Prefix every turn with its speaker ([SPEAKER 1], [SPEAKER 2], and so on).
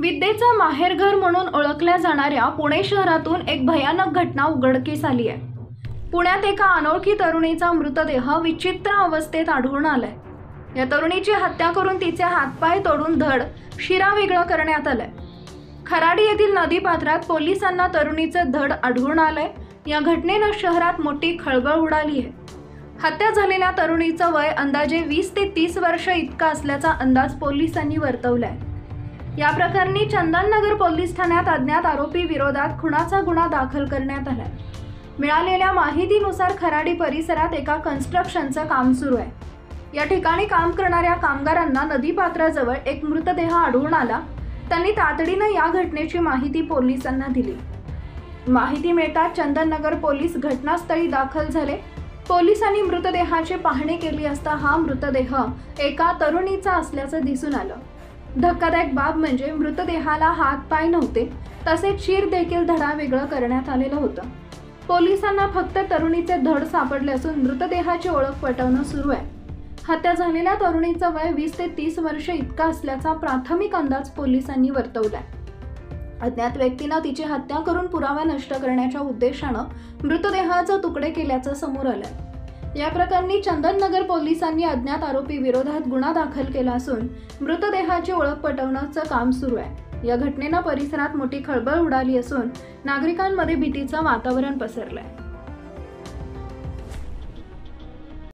[SPEAKER 1] विद्येचं माहेरघर म्हणून ओळखल्या जाणाऱ्या पुणे शहरातून एक भयानक घटना उघडकीस आली आहे। पुण्यात एका अनोळखी तरुणीचा मृतदेह विचित्र अवस्थेत आढळून आलाय। या तरुणीची हत्या करून तिचे हातपाय तोडून धड शिरा वेगळं करण्यात आलंय। खराडी येथील नदीपात्रात पोलिसांना तरुणीचे धड आढळून आलंय। या घटनेनं शहरात मोठी खळबळ उडाली आहे। हत्या झालेल्या तरुणीचं वय अंदाजे 20 ते 30 वर्ष इतका असल्याचा अंदाज पोलिसांनी वर्तवलाय। या प्रकरणी चंदननगर पोलीस ठाण्यात अज्ञात आरोपी विरोधात खुनाचा गुन्हा दाखल करण्यात आलाय। मिळालेल्या माहितीनुसार खराडी परिसरात एका कन्स्ट्रक्शनचं काम सुरू आहे। या ठिकाणी काम करणाऱ्या कामगारांना नदीपात्राजवळ एक मृतदेह आढळून आला। त्यांनी तातडीने या घटनेची माहिती पोलिसांना दिली। माहिती मिळताच चंदननगर पोलीस घटनास्थळी दाखल झाले। पोलिसांनी मृतदेहाची पाहणी केली असता हा मृतदेह एका तरुणीचा असल्याचं दिसून आलं। धक्कादायक बाब म्हणजे मृतदेहाला हात पाय नव्हते, तसेच शिर देखील धडा वेगळं करण्यात आलेलं होतं। पोलिसांना फक्त तरुणीचे धड सापडले असून मृतदेहाची ओळख पटवणं सुरू आहे। हत्या झालेल्या तरुणीचं वय 20 ते 30 वर्ष इतका असल्याचा प्राथमिक अंदाज पोलिसांनी वर्तवलाय। अज्ञात व्यक्तीनं तिची हत्या करून पुरावा नष्ट करण्याच्या उद्देशानं मृतदेहाचे तुकडे केल्याचं समोर आलंय। या प्रकरणी चंदननगर पोलिसांनी अज्ञात आरोपी विरोधात गुन्हा दाखल केला असून मृतदेहाची ओळख पटवण्याचं काम सुरू आहे। या घटनेनं परिसरात मोठी खळबळ उडाली असून नागरिकांमध्ये भीतीचं वातावरण पसरलंय।